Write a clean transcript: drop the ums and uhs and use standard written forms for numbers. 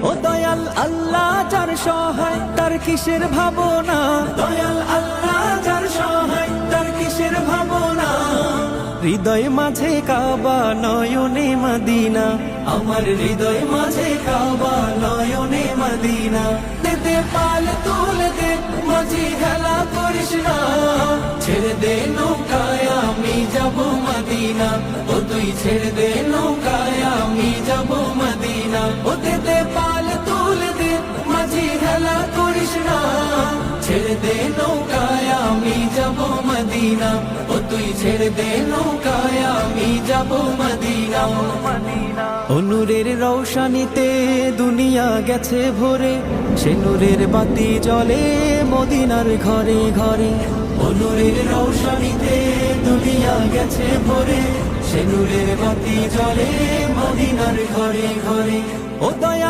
ও দয়াল আল্লাহ যার সহায় তার কিসের ভাবনা, দয়াল আল্লাহ যার সহায় তার কিসের ভাবনা। হৃদয় মাঝে কাবা নয়নে মদিনা, আমার হৃদয় মাঝে কাবা নয়নে মদিনা। দে পাল তুলে দে মাঝি খেলা করিস না, ছেড়ে দে নৌকায় আমি যাব মদিনা। ও তুই ছেড়ে দে নৌকায় আমি যাব মদিনা। ও দে পাল তুলে দে মাঝি খেলা করিস না, ছেড়ে দে নৌকায় আমি যাব মদিনা। ও তুই ছেড়ে দে নৌকায় আমি যাব মদিনা। ও নূরের রৌশনীতে দুনিয়া গেছে ভরে, সে নূরের বাতি জ্বলে মদিনার ঘরে ঘরে। ও নূরের রৌশনীতে দুনিয়া গেছে ভরে, সে নূরের বাতি জ্বলে মদিনার ঘরে ঘরে। ও দয়া